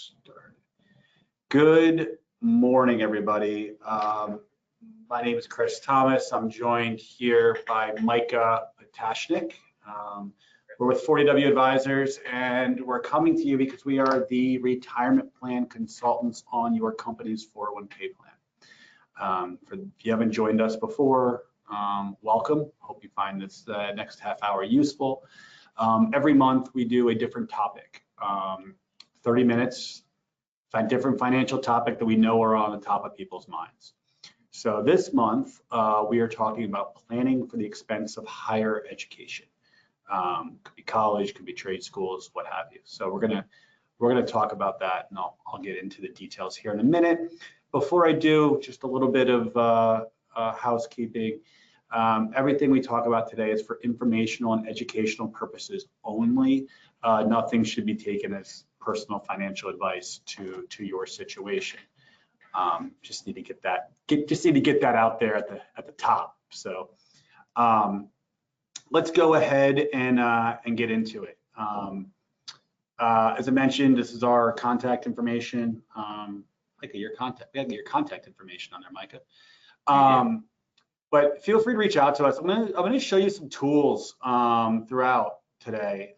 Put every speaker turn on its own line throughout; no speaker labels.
Start. Good morning, everybody. My name is Chris Thomas. I'm joined here by Micah Patashnik. We're with 40W Advisors, and we're coming to you because we are the retirement plan consultants on your company's 401k plan. If you haven't joined us before, welcome. Hope you find this next half hour useful. Every month we do a different topic. 30 minutes, find different financial topic that we know are on the top of people's minds. So this month, we are talking about planning for the expense of higher education. Could be college, could be trade schools, what have you. So we're gonna talk about that, and I'll get into the details here in a minute. Before I do, just a little bit of housekeeping. Everything we talk about today is for informational and educational purposes only. Nothing should be taken as personal financial advice to your situation. Just need to get that out there at the top. So let's go ahead and get into it. As I mentioned, this is our contact information. Micah, we gotta get your contact information on there, Micah. But feel free to reach out to us. I'm gonna show you some tools throughout today.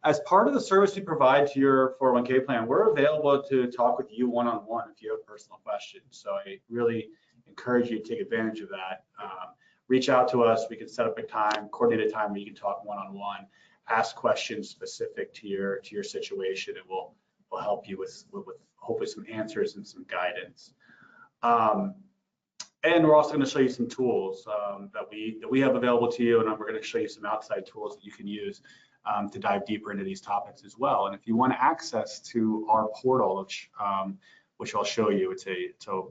As part of the service we provide to your 401k plan, we're available to talk with you one-on-one if you have personal questions. So I really encourage you to take advantage of that. Reach out to us. We can set up a time, coordinate a time where you can talk one-on-one, ask questions specific to your situation, and we'll help you with hopefully some answers and some guidance. And we're also going to show you some tools that we have available to you, and we're going to show you some outside tools that you can use to dive deeper into these topics as well. And if you want access to our portal, which I'll show you, it's a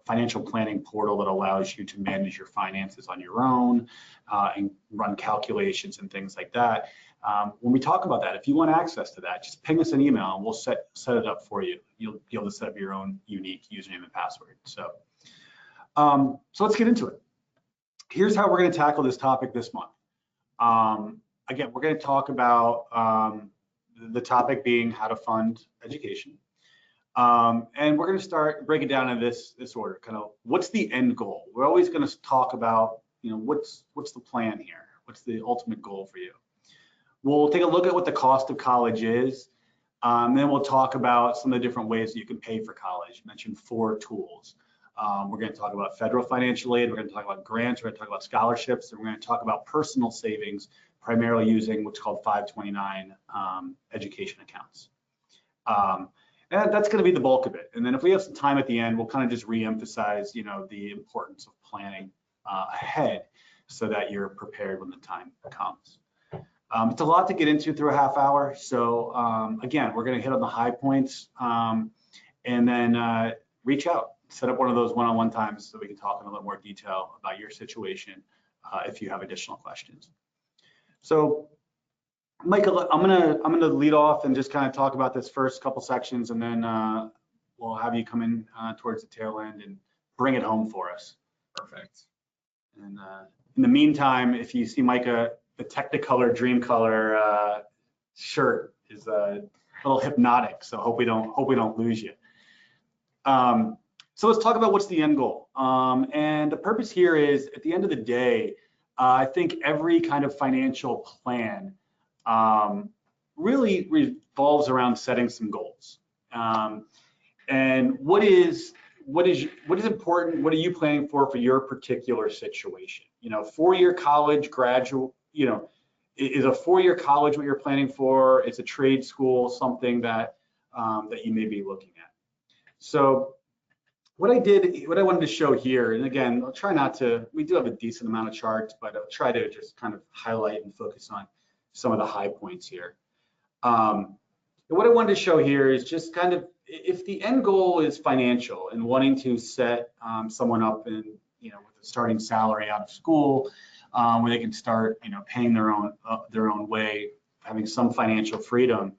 financial planning portal that allows you to manage your finances on your own and run calculations and things like that. When we talk about that, if you want access to that, just ping us an email and we'll set it up for you. You'll be able to set up your own unique username and password. So let's get into it. Here's how we're going to tackle this topic this month. Again, we're going to talk about the topic being how to fund education. And we're going to break it down in this order. Kind of what's the end goal? We're always going to talk about, what's the plan here? What's the ultimate goal for you? We'll take a look at what the cost of college is. Then we'll talk about some of the different ways that you can pay for college. I mentioned 4 tools. We're going to talk about federal financial aid. We're going to talk about grants. We're going to talk about scholarships. And we're going to talk about personal savings, primarily using what's called 529 education accounts. And that's going to be the bulk of it. And then if we have some time at the end, we'll kind of just reemphasize, the importance of planning ahead so that you're prepared when the time comes. It's a lot to get into through a half hour. So again, we're going to hit on the high points and then reach out. Set up one of those one-on-one times so we can talk in a little more detail about your situation if you have additional questions. So, Michael, I'm gonna lead off and just kind of talk about this first couple sections, and then we'll have you come in towards the tail end and bring it home for us.
Perfect.
And in the meantime, if you see Micah, the Technicolor Dreamcolor shirt is a little hypnotic, so hope we don't lose you. So let's talk about what's the end goal. And the purpose here is, at the end of the day, I think every kind of financial plan really revolves around setting some goals. And what is important? What are you planning for your particular situation? 4-year college graduate. Is a 4-year college what you're planning for? Is a trade school something that that you may be looking at? So what I wanted to show here, and again, I'll try not to, we do have a decent amount of charts, but I'll try to just kind of highlight and focus on some of the high points here. What I wanted to show here is just kind of, if the end goal is financial and wanting to set someone up in, with a starting salary out of school, where they can start, paying their own way, having some financial freedom.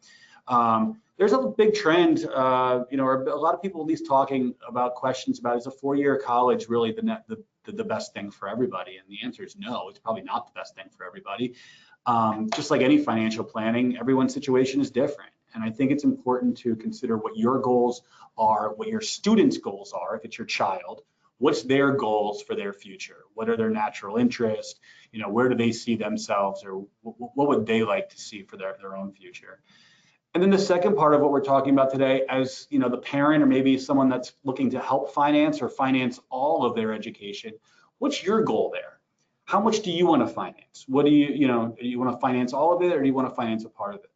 There's a big trend, or a lot of people at least talking about questions about, is a 4-year college really the best thing for everybody? And the answer is no, it's probably not the best thing for everybody. Just like any financial planning, everyone's situation is different. And I think it's important to consider what your goals are, what your students' goals are, if it's your child, what's their goals for their future? What are their natural interests? You know, where do they see themselves, or what would they like to see for their own future? And then the second part of what we're talking about today, as you know, the parent or maybe someone that's looking to help finance or finance all of their education, what's your goal there? How much do you want to finance? What do do you want to finance all of it, or do you want to finance a part of it?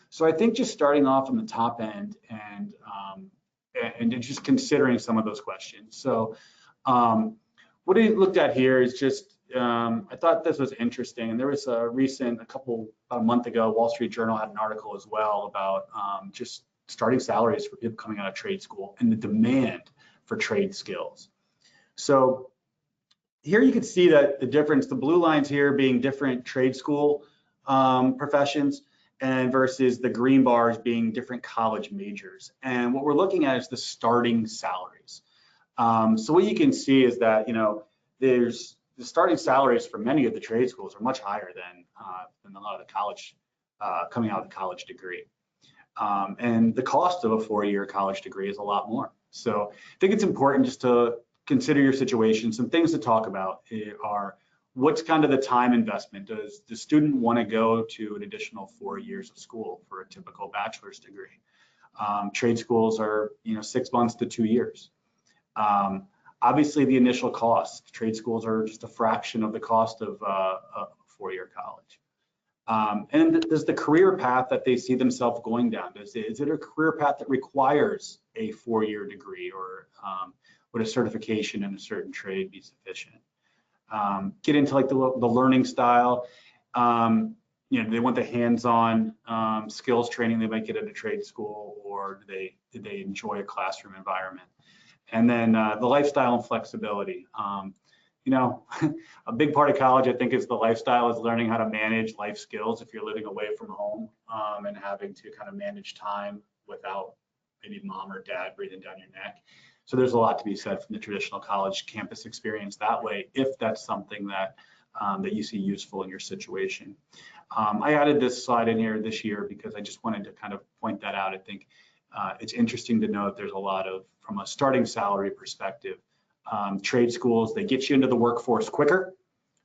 So I think just starting off on the top end and just considering some of those questions. So what I looked at here is just, I thought this was interesting, and there was a about a month ago, Wall Street Journal had an article as well about just starting salaries for people coming out of trade school and the demand for trade skills. So here you can see that the difference, the blue lines here being different trade school professions, and versus the green bars being different college majors. And what we're looking at is the starting salaries. So what you can see is that, there's the starting salaries for many of the trade schools are much higher than a lot of the college, coming out of the college degree. And the cost of a 4-year college degree is a lot more. So I think it's important just to consider your situation. Some things to talk about are, what's kind of the time investment? Does the student want to go to an additional 4 years of school for a typical bachelor's degree? Trade schools are, 6 months to 2 years. Obviously, the initial cost, trade schools are just a fraction of the cost of a 4-year college. And does the career path that they see themselves going down, is it a career path that requires a 4-year degree, or would a certification in a certain trade be sufficient? Get into like the learning style. They want the hands-on skills training they might get at a trade school, or do they enjoy a classroom environment? And then the lifestyle and flexibility. A big part of college, I think, is the lifestyle, is learning how to manage life skills if you're living away from home, and having to kind of manage time without maybe mom or dad breathing down your neck. So there's a lot to be said from the traditional college campus experience that way, if that's something that that you see useful in your situation. I added this slide in here this year because I just wanted to kind of point that out. I think it's interesting to note there's a lot of, from a starting salary perspective, trade schools, they get you into the workforce quicker.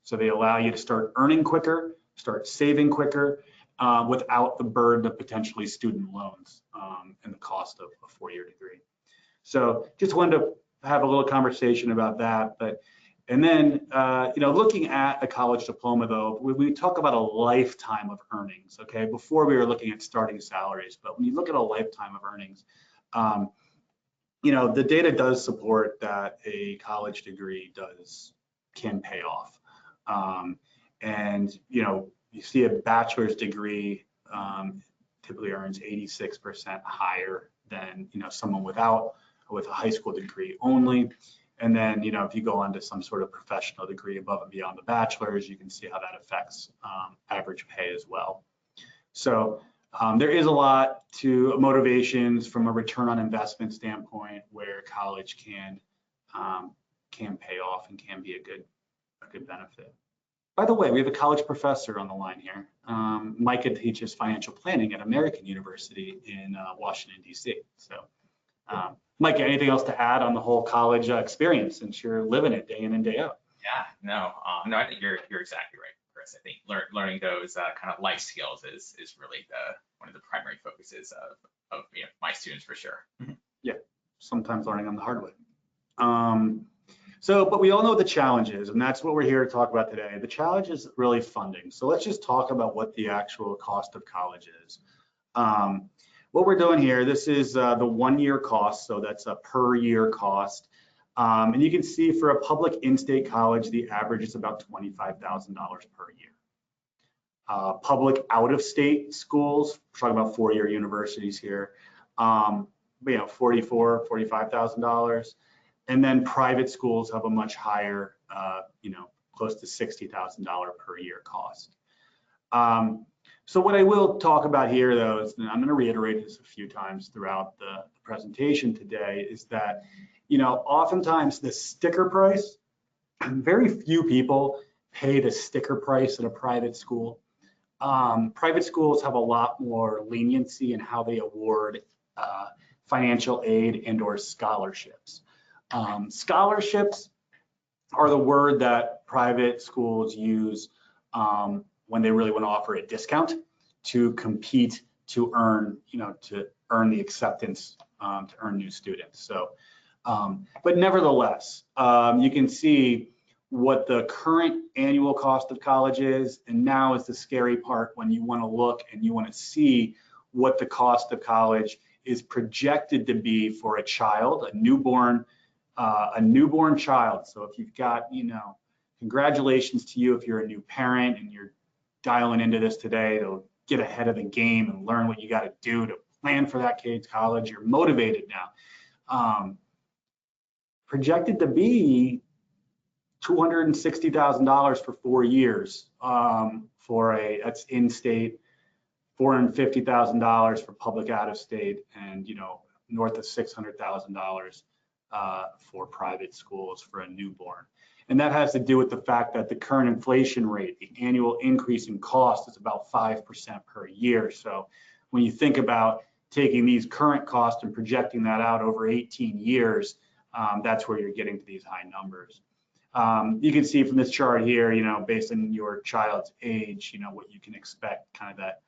So they allow you to start earning quicker, start saving quicker, without the burden of potentially student loans and the cost of a 4-year degree. So just wanted to have a little conversation about that. And then, looking at a college diploma, though, we talk about a lifetime of earnings, okay? Before we were looking at starting salaries, but when you look at a lifetime of earnings, the data does support that a college degree can pay off. You see a bachelor's degree typically earns 86% higher than, someone with a high school degree only. And then, if you go on to some sort of professional degree above and beyond the bachelor's, you can see how that affects average pay as well. So there is a lot to motivations from a return on investment standpoint where college can pay off and can be a good benefit. By the way, we have a college professor on the line here. Micah teaches financial planning at American University in Washington, D.C. So. Mike, anything else to add on the whole college experience, since you're living it day in and day out?
Yeah, no, I think you're exactly right, Chris. I think learning those kind of life skills is really one of the primary focuses of my students, for sure.
Yeah, sometimes learning on the hard way. But we all know the challenges, and that's what we're here to talk about today. The challenge is really funding. So let's just talk about what the actual cost of college is. What we're doing here, this is the 1-year cost, so that's a per year cost. And you can see for a public in-state college, the average is about $25,000 per year. Public out-of-state schools, we're talking about 4-year universities here, $44,000, $45,000. And then private schools have a much higher, close to $60,000 per year cost. So what I will talk about here, though, is, and I'm going to reiterate this a few times throughout the presentation today, is that, oftentimes the sticker price, very few people pay the sticker price at a private school. Private schools have a lot more leniency in how they award financial aid and or scholarships. Scholarships are the word that private schools use when they really want to offer a discount to compete to earn, to earn the acceptance, to earn new students. So, but nevertheless, you can see what the current annual cost of college is, and now is the scary part when you want to look and you want to see what the cost of college is projected to be for a child, a newborn child. So if you've got, congratulations to you if you're a new parent and you're dialing into this today to get ahead of the game and learn what you got to do to plan for that kid's college. You're motivated now. Projected to be $260,000 for 4 years that's in-state, $450,000 for public out-of-state, and north of $600,000 for private schools for a newborn. And that has to do with the fact that the current inflation rate, the annual increase in cost, is about 5% per year. So when you think about taking these current costs and projecting that out over 18 years, that's where you're getting to these high numbers. You can see from this chart here, based on your child's age, what you can expect kind of that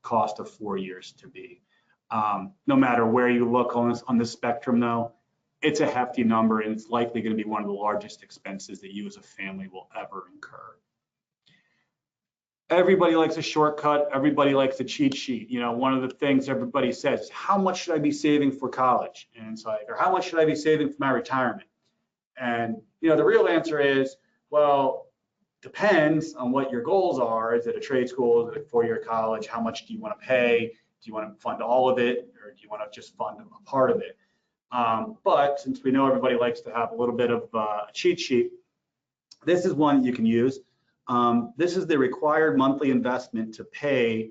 cost of 4 years to be. No matter where you look on this spectrum, though, it's a hefty number, and it's likely going to be one of the largest expenses that you as a family will ever incur. Everybody likes a shortcut. Everybody likes a cheat sheet. One of the things everybody says is, how much should I be saving for college? And it's like, or how much should I be saving for my retirement? And the real answer is, well, depends on what your goals are. Is it a trade school? Is it a 4-year college? How much do you want to pay? Do you want to fund all of it, or do you want to just fund a part of it? But since we know everybody likes to have a little bit of a cheat sheet, this is one you can use. This is the required monthly investment to pay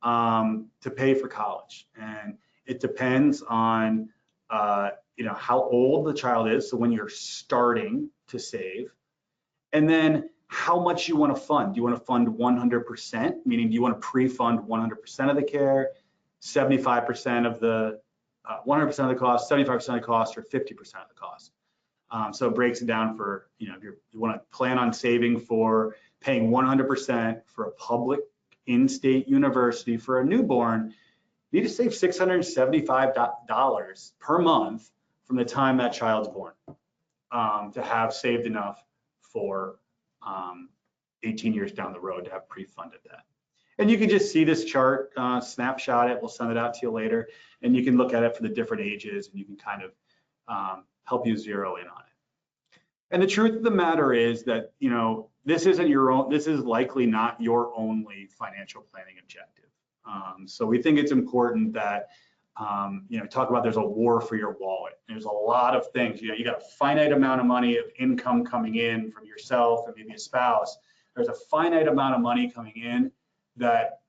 for college, and it depends on how old the child is. So when you're starting to save, and then how much you want to fund. Do you want to fund 100%? Meaning, do you want to pre-fund 100% of the care, 75% of the 100% of the cost, 75% of the cost, or 50% of the cost? So it breaks it down for, if you want to plan on saving for paying 100% for a public in-state university for a newborn, you need to save $675 per month from the time that child's born to have saved enough for 18 years down the road to have pre-funded that. And you can just see this chart, snapshot it. We'll send it out to you later, and you can look at it for the different ages, and you can kind of help you zero in on it. And the truth of the matter is that this isn't your own. This is likely not your only financial planning objective. So we think it's important that talk about there's a war for your wallet. There's a lot of things. You got a finite amount of money of income coming in from yourself and maybe a spouse. There's a finite amount of money coming in that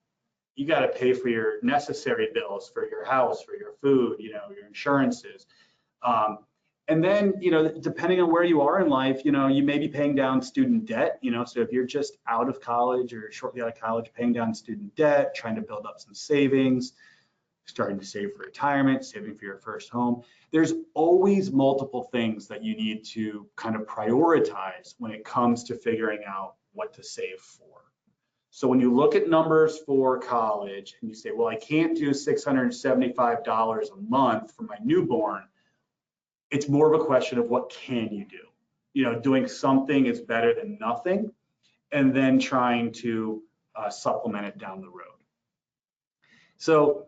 you got to pay for your necessary bills, for your house, for your food, your insurances. And then, depending on where you are in life, you may be paying down student debt, so if you're just out of college or shortly out of college, paying down student debt, trying to build up some savings, starting to save for retirement, saving for your first home. There's always multiple things that you need to kind of prioritize when it comes to figuring out what to save for. So when you look at numbers for college and you say, well, I can't do $675 a month for my newborn, it's more of a question of what can you do? Doing something is better than nothing, and then trying to supplement it down the road. So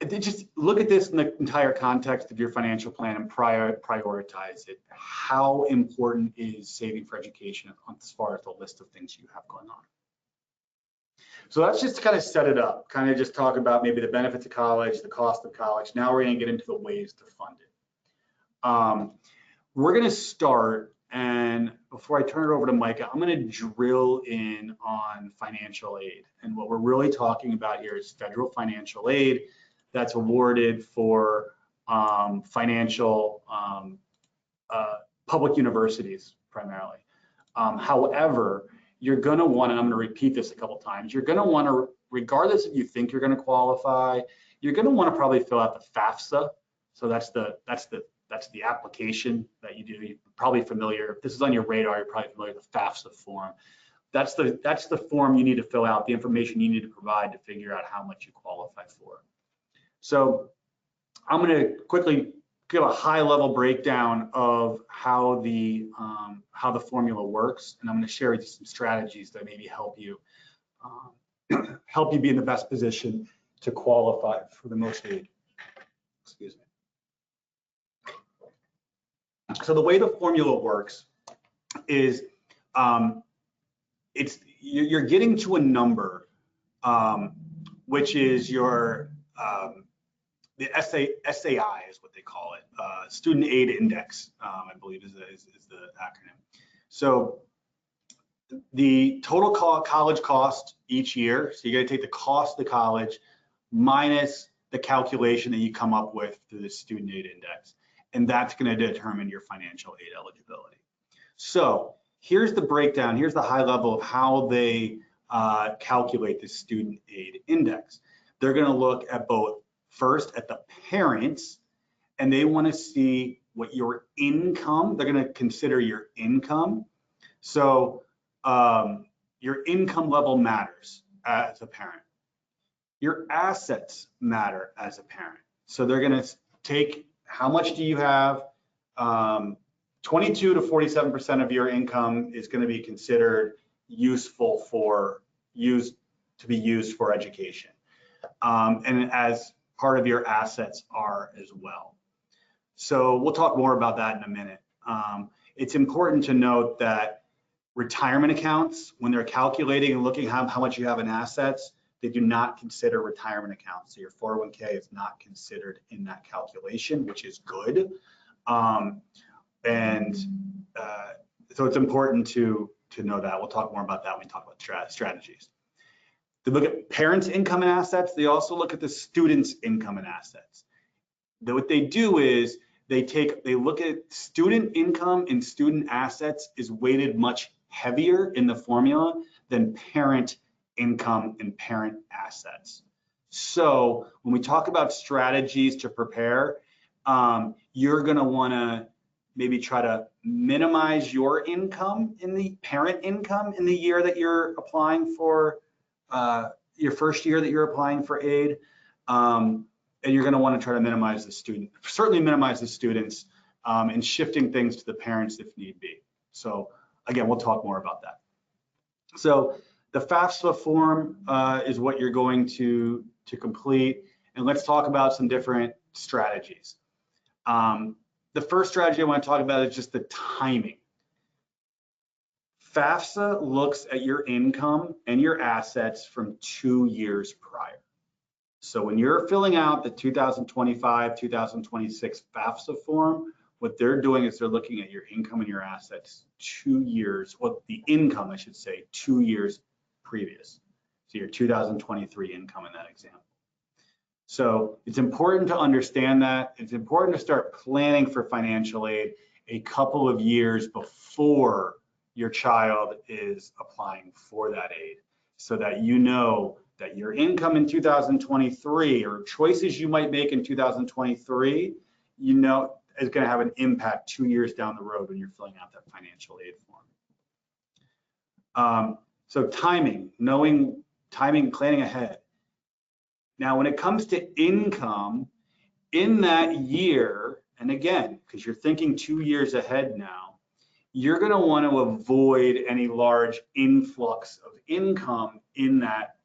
just look at this in the entire context of your financial plan and prioritize it. How important is saving for education as far as the list of things you have going on? So that's just to kind of set it up, kind of just talk about maybe the benefits of college, the cost of college. Now we're going to get into the ways to fund it. We're going to start, and before I turn it over to Micah, I'm going to drill in on financial aid. And what we're really talking about here is federal financial aid that's awarded for public universities primarily. However, you're going to want, and I'm going to repeat this a couple times, you're going to want to, regardless if you think you're going to qualify, you're going to want to probably fill out the FAFSA. So that's the application that you do. You're probably familiar. If this is on your radar, you're probably familiar with the FAFSA form. That's the form you need to fill out, the information you need to provide to figure out how much you qualify for. So I'm going to quickly give a high-level breakdown of how the formula works, and I'm going to share with you some strategies that maybe help you be in the best position to qualify for the most aid. Excuse me. So the way the formula works is you're getting to a number, which is your the SAI is what they call it, Student Aid Index, I believe is the acronym. So the total college cost each year, so you're going to take the cost of the college minus the calculation that you come up with through the Student Aid Index, and that's going to determine your financial aid eligibility. So here's the breakdown, here's the high level of how they calculate the Student Aid Index. They're going to look at both, first at the parents, and they want to see what your income, they're going to consider your income. So your income level matters as a parent. Your assets matter as a parent. So they're going to take how much do you have, 22 to 47% of your income is going to be considered useful to be used for education. And as part of your assets are as well. So we'll talk more about that in a minute. It's important to note that retirement accounts, when they're calculating and looking how much you have in assets, they do not consider retirement accounts. So your 401k is not considered in that calculation, which is good. So it's important to know that. We'll talk more about that when we talk about strategies. They look at parents' income and assets. They also look at the students' income and assets. What they do is they look at student income and student assets is weighted much heavier in the formula than parent income and parent assets. So when we talk about strategies to prepare, you're going to want to maybe try to minimize your income in the parent income in the year that you're applying for your first year that you're applying for aid, and you're going to want to try to minimize the students, and shifting things to the parents if need be. So again, we'll talk more about that. So the FAFSA form is what you're going to complete, and let's talk about some different strategies. The first strategy I want to talk about is just the timing. FAFSA looks at your income and your assets from 2 years prior. So when you're filling out the 2025-2026 FAFSA form, what they're doing is they're looking at your income and your assets 2 years, well, the income, I should say, 2 years previous. So your 2023 income in that example. So it's important to understand that. It's important to start planning for financial aid a couple of years before your child is applying for that aid, so that you know that your income in 2023 or choices you might make in 2023, you know, is going to have an impact 2 years down the road when you're filling out that financial aid form. So timing, planning ahead. Now, when it comes to income in that year, and again, because you're thinking 2 years ahead now, you're going to want to avoid any large influx of income in that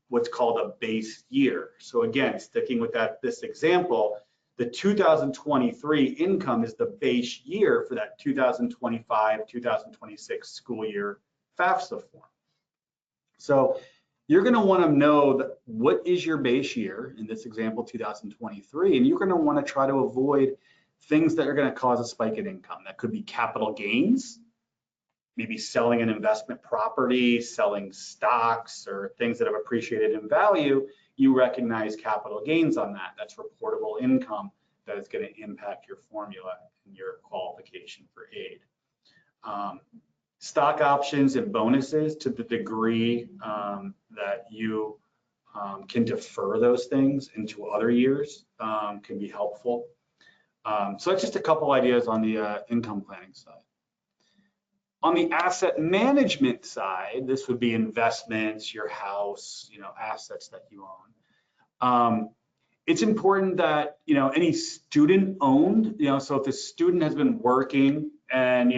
what's called a base year. So again, sticking with this example, the 2023 income is the base year for that 2025-2026 school year FAFSA form. So you're going to want to know that what is your base year, in this example 2023, and you're going to want to try to avoid things that are going to cause a spike in income. That could be capital gains, maybe selling an investment property, selling stocks, or things that have appreciated in value. You recognize capital gains on that. That's reportable income that is going to impact your formula and your qualification for aid. Stock options and bonuses, to the degree that you can defer those things into other years, can be helpful. So that's just a couple ideas on the income planning side. On the asset management side, this would be investments, your house, assets that you own. It's important that, any student owned, so if the student has been working and,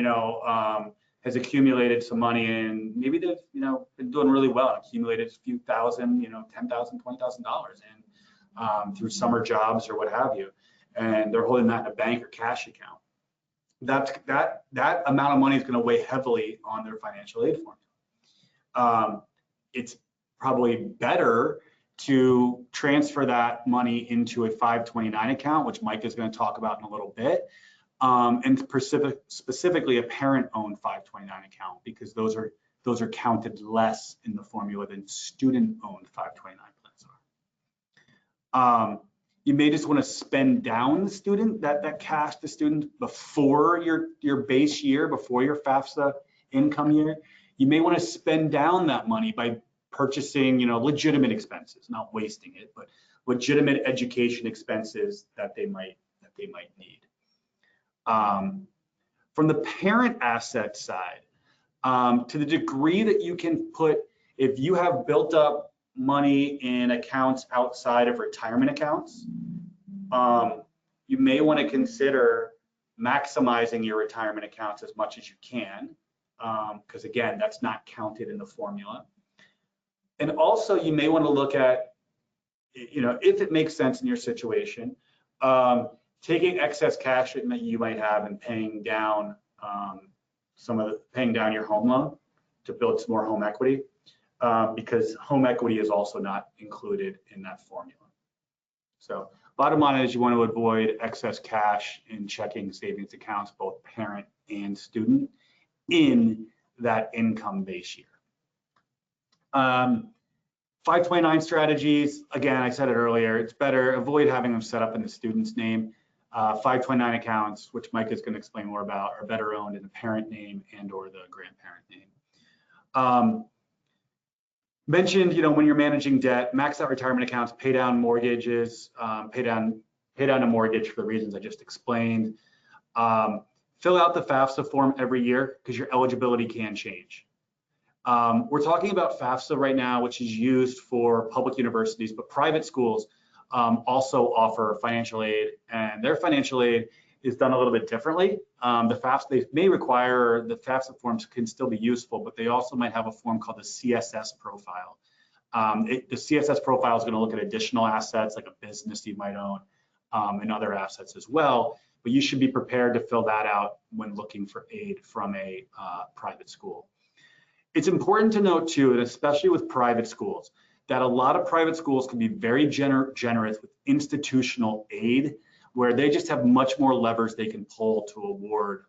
has accumulated some money and maybe they've, been doing really well, accumulated a few thousand, $10,000, $20,000 through summer jobs or what have you, and they're holding that in a bank or cash account. That amount of money is going to weigh heavily on their financial aid formula. It's probably better to transfer that money into a 529 account, which Mike is going to talk about in a little bit, and specifically a parent-owned 529 account, because those are counted less in the formula than student-owned 529 plans are. You may just want to spend down the student, that cash to student before your base year, before your FAFSA income year. You may want to spend down that money by purchasing, legitimate expenses, not wasting it, but legitimate education expenses that they might need. From the parent asset side, to the degree that you can put, if you have built up money in accounts outside of retirement accounts, you may want to consider maximizing your retirement accounts as much as you can, because again, that's not counted in the formula. And also you may want to look at, if it makes sense in your situation, taking excess cash that you might have and paying down your home loan to build some more home equity, because home equity is also not included in that formula. So bottom line is you want to avoid excess cash in checking savings accounts, both parent and student, in that income base year. 529 strategies, again, I said it earlier, it's better, avoid having them set up in the student's name. 529 accounts, which Mike is going to explain more about, are better owned in the parent name and or the grandparent name. Mentioned, when you're managing debt, max out retirement accounts, pay down mortgages, pay down a mortgage for the reasons I just explained. Fill out the FAFSA form every year, because your eligibility can change. We're talking about FAFSA right now, which is used for public universities, but private schools also offer financial aid, and their financial aid is done a little bit differently. The FAFSA, they may require, the FAFSA forms can still be useful, but they also might have a form called the CSS profile. The CSS profile is going to look at additional assets like a business you might own, and other assets as well, but you should be prepared to fill that out when looking for aid from a private school. It's important to note too, and especially with private schools, that a lot of private schools can be very generous with institutional aid, where they just have much more levers they can pull to award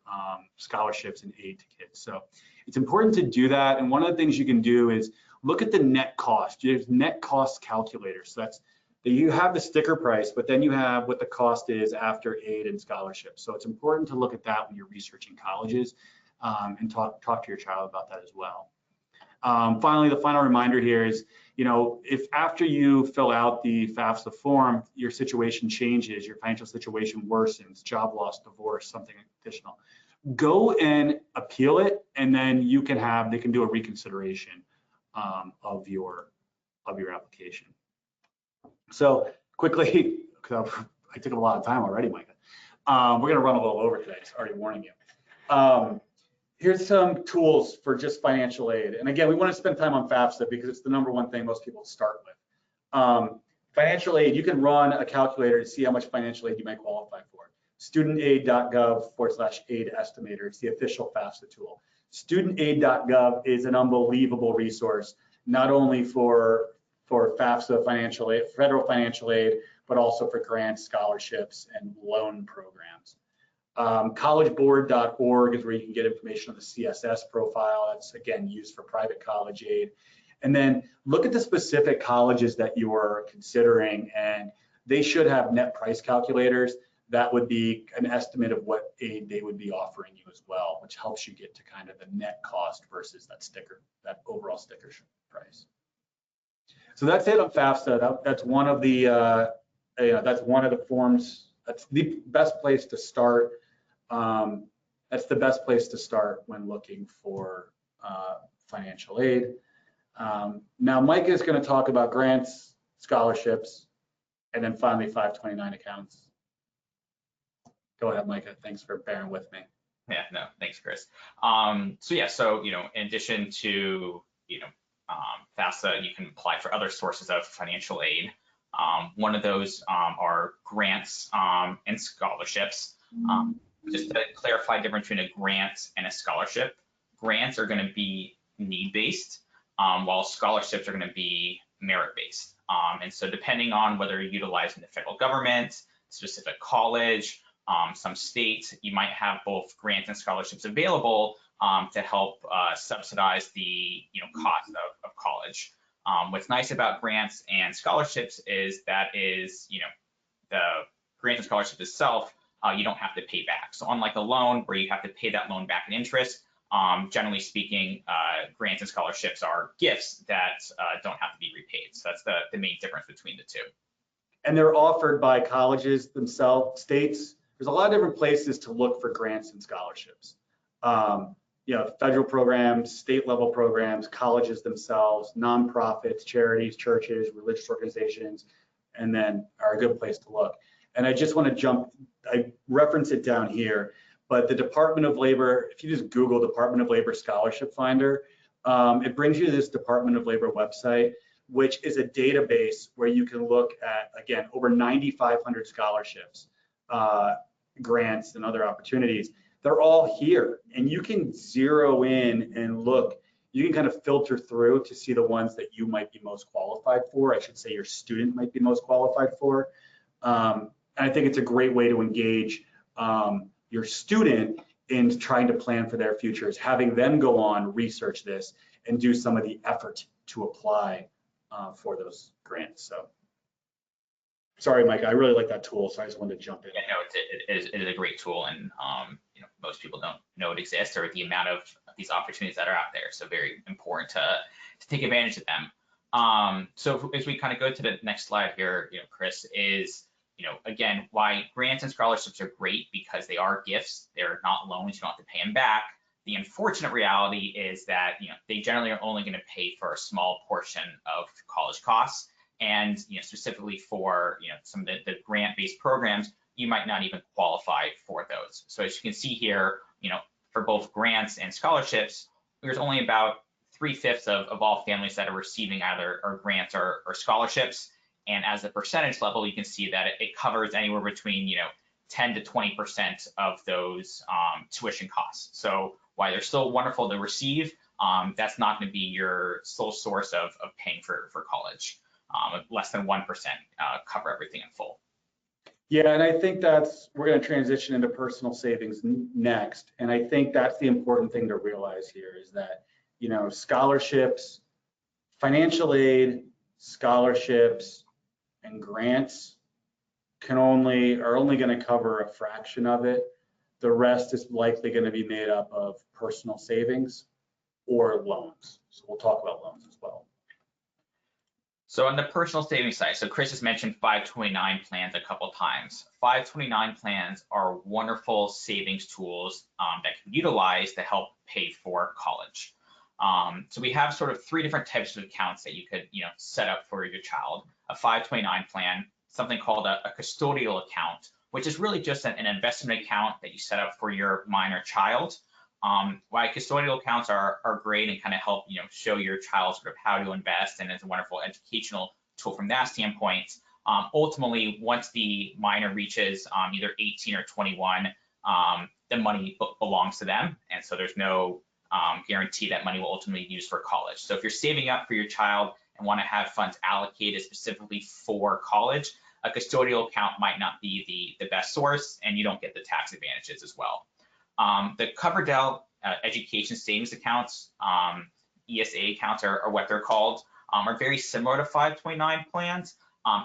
scholarships and aid to kids. So it's important to do that. And one of the things you can do is look at the net cost. There's net cost calculators. So that's, you have the sticker price, but then you have what the cost is after aid and scholarships. So it's important to look at that when you're researching colleges, and talk to your child about that as well. Finally, the final reminder here is, if after you fill out the FAFSA form, your situation changes, your financial situation worsens, job loss, divorce, something additional, go and appeal it, and then they can do a reconsideration of your application. So quickly, because I took a lot of time already, Micah. We're going to run a little over today, just already warning you. Here's some tools for just financial aid. And again, we want to spend time on FAFSA because it's the estimator thing most people start with. Financial aid, you can run a calculator to see how much financial aid you might qualify for. Studentaid.gov/aid estimator, it's the official FAFSA tool. Studentaid.gov is an unbelievable resource, not only for FAFSA financial aid, federal financial aid, but also for grants, scholarships, and loan programs. Collegeboard.org is where you can get information on the CSS profile. That's again used for private college aid. And then look at the specific colleges that you're considering, and they should have net price calculators that would be an estimate of what aid they would be offering you as well, which helps you get to kind of the net cost versus that overall sticker price. So that's it on FAFSA. That's one of the that's one of the forms. That's the best place to start. That's the best place to start when looking for financial aid. Now, Mike is going to talk about grants, scholarships, and then finally 529 accounts. Go ahead, Micah. Thanks for bearing with me.
Yeah, no, thanks, Chris. So in addition to FAFSA, you can apply for other sources of financial aid. One of those are grants and scholarships. Just to clarify the difference between a grant and a scholarship, grants are going to be need-based, while scholarships are going to be merit-based. And so depending on whether you're utilizing the federal government, specific college, some states, you might have both grants and scholarships available to help subsidize the cost of college. What's nice about grants and scholarships is that the grants and scholarships itself, you don't have to pay back. So unlike a loan where you have to pay that loan back in interest, generally speaking, grants and scholarships are gifts that don't have to be repaid. So that's the main difference between the two.
And they're offered by colleges themselves, states. There's a lot of different places to look for grants and scholarships. Federal programs, state level programs, colleges themselves, nonprofits, charities, churches, religious organizations, and then are a good place to look. And I just want to I reference it down here, but the Department of Labor, if you just Google Department of Labor Scholarship Finder, it brings you to this Department of Labor website, which is a database where you can look at, again, over 9,500 scholarships, grants, and other opportunities. They're all here, and you can zero in and look. You can kind of filter through to see the ones that you might be most qualified for. I should say your student might be most qualified for. And I think it's a great way to engage your student in trying to plan for their futures, having them go on, research this, and do some of the effort to apply for those grants. So, sorry, Mike, I really like that tool, so I just wanted to jump in.
Yeah, no, it is a great tool, and most people don't know it exists or the amount of these opportunities that are out there. So very important to take advantage of them. So as we kind of go to the next slide here, Chris, is again, why grants and scholarships are great because they are gifts. They're not loans. You don't have to pay them back. The unfortunate reality is that they generally are only going to pay for a small portion of college costs. And specifically for some of the grant-based programs, you might not even qualify for those. So as you can see here, for both grants and scholarships, there's only about 3/5 of all families that are receiving either grants or scholarships. And as a percentage level, you can see that it covers anywhere between 10 to 20% of those tuition costs. So while they're still wonderful to receive, that's not going to be your sole source of paying for college. Less than 1% cover everything in full.
Yeah, and I think we're going to transition into personal savings next. And I think that's the important thing to realize here is that, scholarships, financial aid, scholarships, and grants are only going to cover a fraction of it. The rest is likely going to be made up of personal savings or loans. So we'll talk about loans as well.
So on the personal savings side, so Chris has mentioned 529 plans a couple times. 529 plans are wonderful savings tools that can be utilized to help pay for college. So we have sort of 3 different types of accounts that you could set up for your child. A 529 plan, something called a custodial account, which is really just an investment account that you set up for your minor child. Why custodial accounts are great and kind of help show your child sort of how to invest, and it's a wonderful educational tool from that standpoint. Ultimately, once the minor reaches either 18 or 21, the money belongs to them, and so there's no guarantee that money will ultimately be used for college. So if you're saving up for your child and want to have funds allocated specifically for college, a custodial account might not be the best source, and you don't get the tax advantages as well. The Coverdell education savings accounts, ESA accounts are what they're called, are very similar to 529 plans.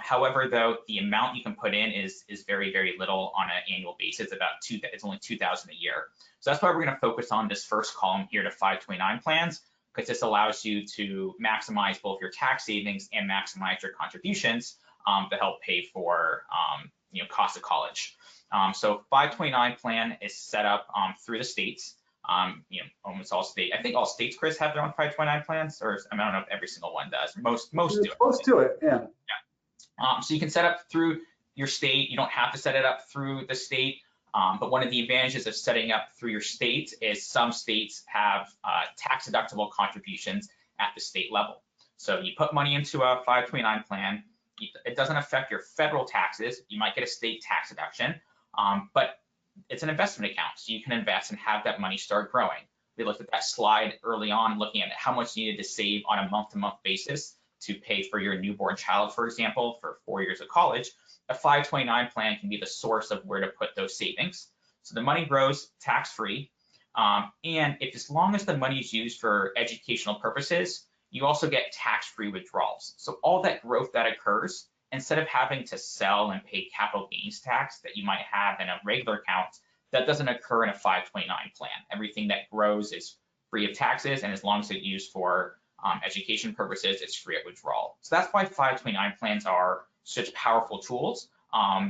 However, though, the amount you can put in is very, very little on an annual basis. It's only $2,000 a year. So that's why we're going to focus on this first column here to 529 plans, because this allows you to maximize both your tax savings and maximize your contributions to help pay for cost of college. So 529 plan is set up through the states. Almost all states. I think all states, Chris, have their own 529 plans, or I don't know if every single one does. Most do.
Most do it, yeah.
So you can set up through your state. You don't have to set it up through the state. But one of the advantages of setting up through your state is some states have tax deductible contributions at the state level. So you put money into a 529 plan. It doesn't affect your federal taxes. You might get a state tax deduction, but it's an investment account. So you can invest and have that money start growing. We looked at that slide early on, looking at how much you needed to save on a month-to-month basis to pay for your newborn child, for example, for 4 years of college. A 529 plan can be the source of where to put those savings. So the money grows tax-free. And as long as the money is used for educational purposes, you also get tax-free withdrawals. So all that growth that occurs, instead of having to sell and pay capital gains tax that you might have in a regular account, that doesn't occur in a 529 plan. Everything that grows is free of taxes, and as long as it's used for education purposes, it's free of withdrawal. So that's why 529 plans are such powerful tools,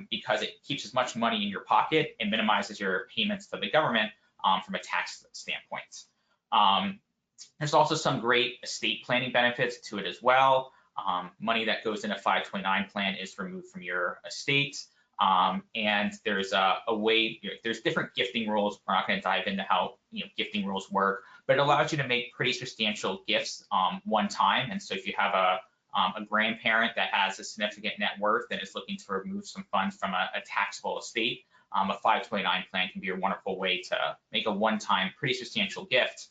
because it keeps as much money in your pocket and minimizes your payments to the government from a tax standpoint. There's also some great estate planning benefits to it as well. Money that goes in a 529 plan is removed from your estate. And there's a way, there's different gifting rules. We're not going to dive into how gifting rules work, but it allows you to make pretty substantial gifts one time. And so if you have a grandparent that has a significant net worth and is looking to remove some funds from a taxable estate, a 529 plan can be a wonderful way to make a one-time pretty substantial gift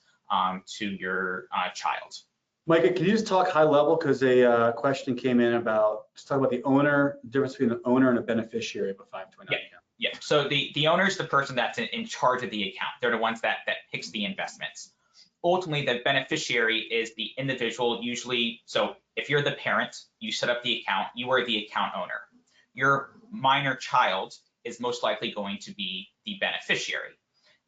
to your child.
Micah, can you just talk high level, because a question came in about, let's talk about the difference between an owner and a beneficiary of a 529 account.
Yeah, so the owner is the person that's in charge of the account. They're the ones that picks the investments. Ultimately, the beneficiary is the individual, usually. So if you're the parent, you set up the account, you are the account owner. Your minor child is most likely going to be the beneficiary.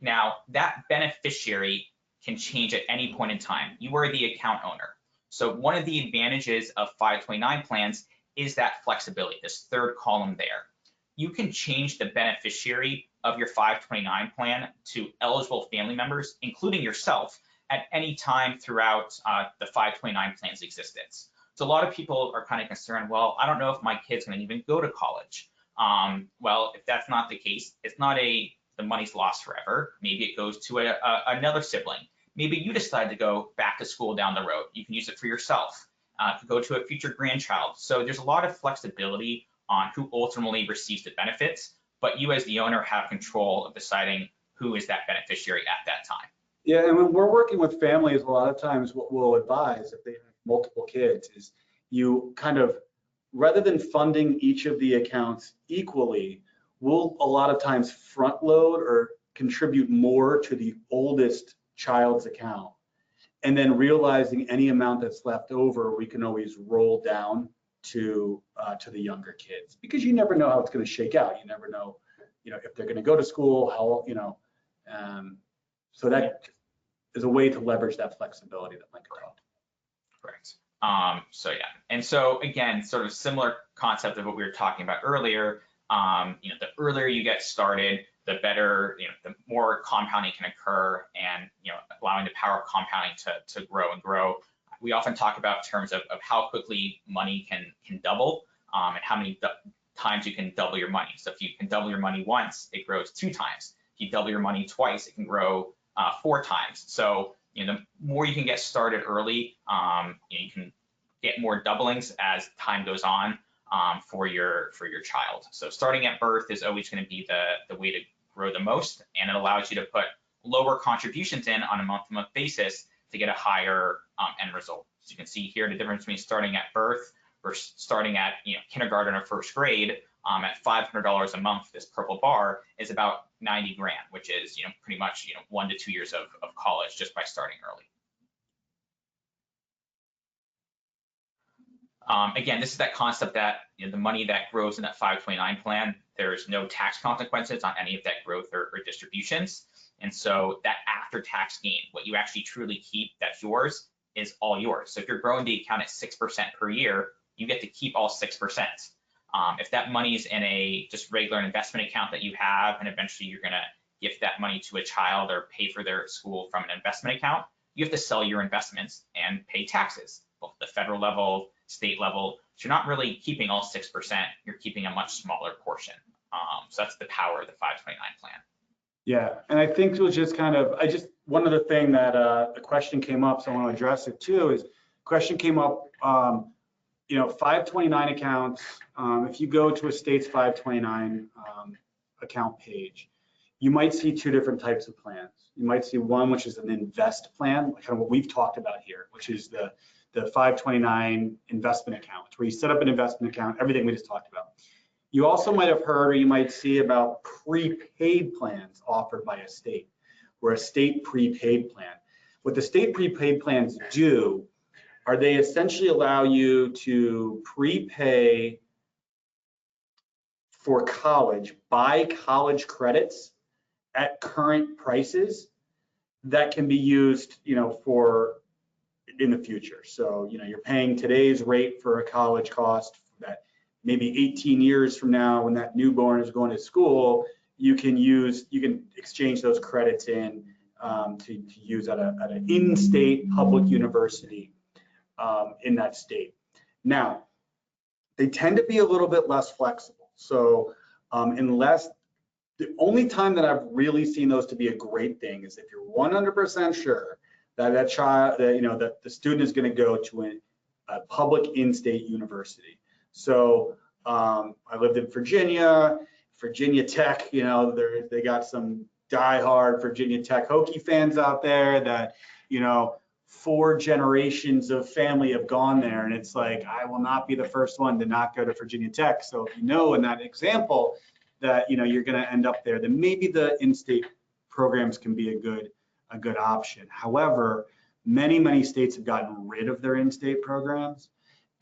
Now, that beneficiary can change at any point in time. You are the account owner. So one of the advantages of 529 plans is that flexibility, this third column there. You can change the beneficiary of your 529 plan to eligible family members, including yourself, at any time throughout the 529 plan's existence. So a lot of people are kind of concerned, well, I don't know if my kid's going to even go to college. Well, if that's not the case, it's not the money's lost forever. Maybe it goes to another sibling. Maybe you decide to go back to school down the road. You can use it for yourself. To go to a future grandchild. So there's a lot of flexibility on who ultimately receives the benefits, but you as the owner have control of deciding who is that beneficiary at that time.
Yeah, and when we're working with families, a lot of times what we'll advise if they have multiple kids is you kind of, rather than funding each of the accounts equally, we'll a lot of times front load or contribute more to the oldest child's account. And then realizing any amount that's left over, we can always roll down to the younger kids, because you never know how it's going to shake out. You never know, if they're going to go to school, how, so that is a way to leverage that flexibility that Mike talked.
Correct. So yeah, and so again, sort of similar concept of what we were talking about earlier. The earlier you get started, the better, the more compounding can occur, and allowing the power of compounding to grow and grow. We often talk about terms of how quickly money can double, and how many times you can double your money. So if you can double your money once, it grows 2 times. If you double your money twice, it can grow 4 times. So the more you can get started early, you can get more doublings as time goes on for your child. So starting at birth is always going to be the way to grow the most, and it allows you to put lower contributions in on a month-to-month basis to get a higher end result. So you can see here the difference between starting at birth versus starting at kindergarten or first grade at $500 a month. This purple bar is about 90 grand, which is pretty much 1 to 2 years of college just by starting early. Again, this is that concept that the money that grows in that 529 plan, there's no tax consequences on any of that growth or distributions. And so that after-tax gain, what you actually truly keep that's yours, is all yours. So if you're growing the account at 6% per year, you get to keep all 6%. If that money is in a just regular investment account that you have, and eventually you're going to gift that money to a child or pay for their school from an investment account, you have to sell your investments and pay taxes, both at the federal level, state level. So you're not really keeping all 6%, you're keeping a much smaller portion. So that's the power of the 529 plan.
Yeah, and I think it was just kind of, one other thing that the question came up, so I want to address it too, is question came up, 529 accounts, if you go to a state's 529 account page, you might see two different types of plans. You might see one, which is an invest plan, kind of what we've talked about here, which is the 529 investment account, where you set up an investment account, everything we just talked about. You also might have heard or you might see about prepaid plans offered by a state, or a state prepaid plan. What the state prepaid plans do are they essentially allow you to prepay for college, buy college credits at current prices that can be used, for in the future. So, you're paying today's rate for a college cost that maybe 18 years from now, when that newborn is going to school, you can exchange those credits in to use at an in-state public university in that state. Now, they tend to be a little bit less flexible. So the only time that I've really seen those to be a great thing is if you're 100% sure that child, that the student is going to go to a public in-state university. So I lived in Virginia Tech, they got some diehard Virginia Tech Hokie fans out there that, 4 generations of family have gone there, and it's like, I will not be the first one to not go to Virginia Tech. So if in that example that, you're going to end up there, then maybe the in-state programs can be a good option. However, many states have gotten rid of their in-state programs.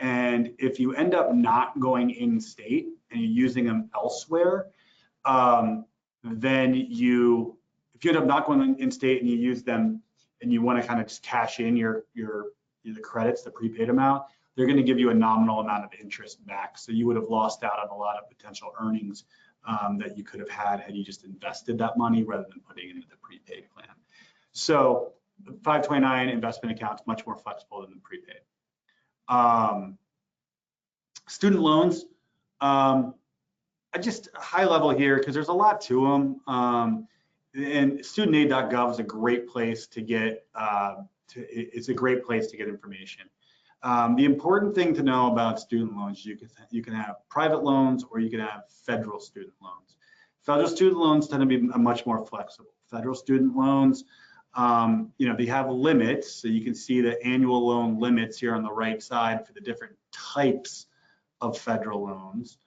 And if you end up not going in-state and you're using them elsewhere, then if you end up not going in-state and you use them and you want to kind of just cash in the credits, the prepaid amount, they're going to give you a nominal amount of interest back. So you would have lost out on a lot of potential earnings that you could have had you just invested that money rather than putting it into the prepaid plan. So the 529 investment account is much more flexible than the prepaid. Student loans, I just high level here because there's a lot to them. And studentaid.gov is a great place to get information. The important thing to know about student loans, you can have private loans or you can have federal student loans. Federal student loans tend to be much more flexible. Federal student loans, they have limits. So you can see the annual loan limits here on the right side for the different types of federal loans.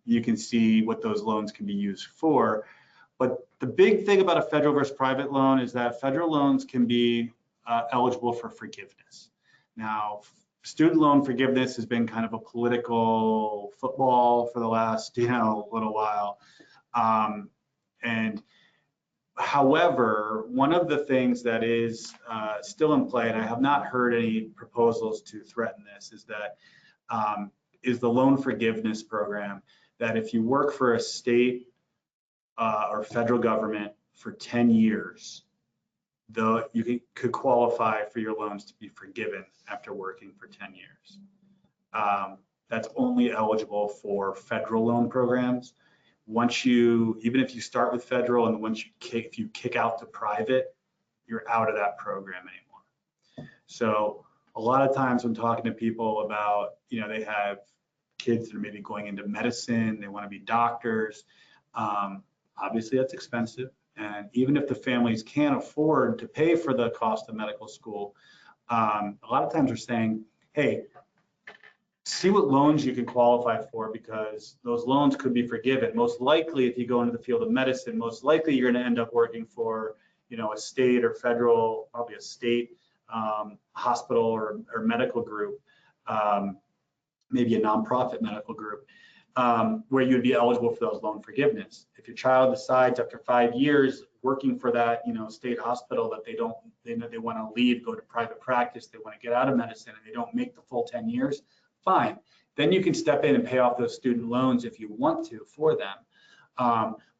You can see what those loans can be used for. But the big thing about a federal versus private loan is that federal loans can be eligible for forgiveness. Now, student loan forgiveness has been kind of a political football for the last, little while. And however, one of the things that is still in play, and I have not heard any proposals to threaten this, is that is the loan forgiveness program, that if you work for a state or federal government for 10 years, you could qualify for your loans to be forgiven after working for 10 years. That's only eligible for federal loan programs. Even if you start with federal and if you kick out to private, you're out of that program anymore. So a lot of times when talking to people about, they have kids that are maybe going into medicine, they want to be doctors. Obviously that's expensive. And even if the families can't afford to pay for the cost of medical school, a lot of times they're saying, hey, see what loans you can qualify for, because those loans could be forgiven. Most likely, if you go into the field of medicine, most likely you're going to end up working for, a state or federal, probably a state hospital or medical group. maybe a nonprofit medical group, where you'd be eligible for those loan forgiveness. If your child decides after 5 years working for that, state hospital that they want to leave, go to private practice, they want to get out of medicine, and they don't make the full 10 years, fine. Then you can step in and pay off those student loans if you want to for them.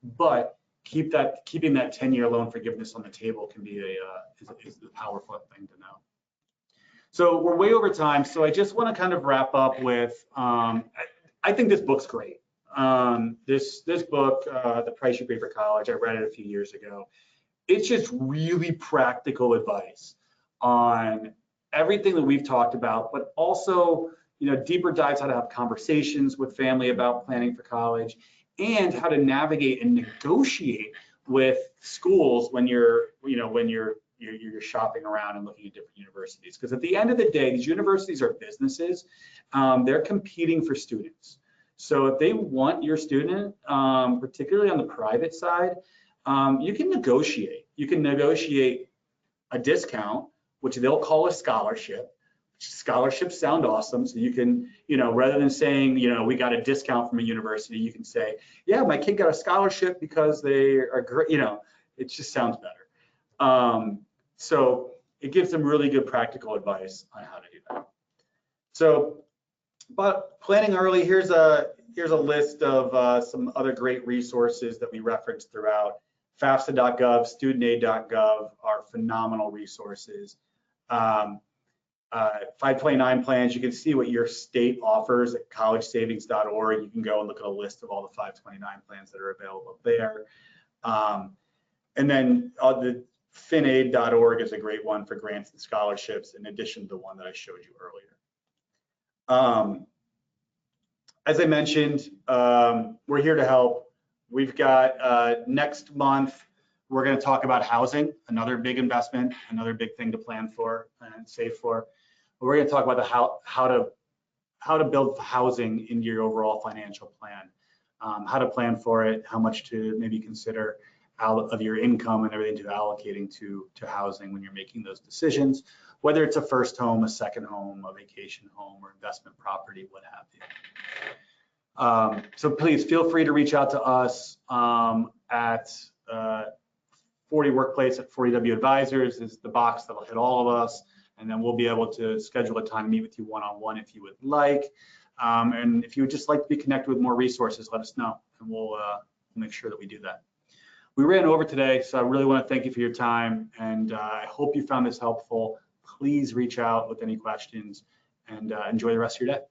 But keeping that 10-year loan forgiveness on the table can be is a powerful thing to know. So we're way over time. So I just want to kind of wrap up with, I think this book's great. This book, The Price You Pay for College, I read it a few years ago. It's just really practical advice on everything that we've talked about, but also, deeper dives how to have conversations with family about planning for college, and how to navigate and negotiate with schools when you're shopping around and looking at different universities. Because at the end of the day, these universities are businesses. They're competing for students. So if they want your student, particularly on the private side, you can negotiate. You can negotiate a discount, which they'll call a scholarship. Scholarships sound awesome. So you can, rather than saying, we got a discount from a university, you can say, yeah, my kid got a scholarship because they are great. It just sounds better. So it gives them really good practical advice on how to do that. So, but planning early, here's a list of some other great resources that we referenced throughout. FAFSA.gov, studentaid.gov are phenomenal resources. 529 plans, you can see what your state offers at collegesavings.org. You can go and look at a list of all the 529 plans that are available there. And then the finaid.org is a great one for grants and scholarships, in addition to the one that I showed you earlier. As I mentioned, we're here to help. We've got next month, we're going to talk about housing, another big investment, another big thing to plan for and save for. We're going to talk about how to build housing into your overall financial plan, how to plan for it, how much to maybe consider out of your income and everything to allocating to housing when you're making those decisions, whether it's a first home, a second home, a vacation home, or investment property, what have you. So please feel free to reach out to us at 40 Workplace at 40W Advisors is the box that'll hit all of us, and then we'll be able to schedule a time to meet with you one-on-one if you would like. And if you would just like to be connected with more resources, let us know, and we'll make sure that we do that. We ran over today, so I really want to thank you for your time, and I hope you found this helpful. Please reach out with any questions, and enjoy the rest of your day.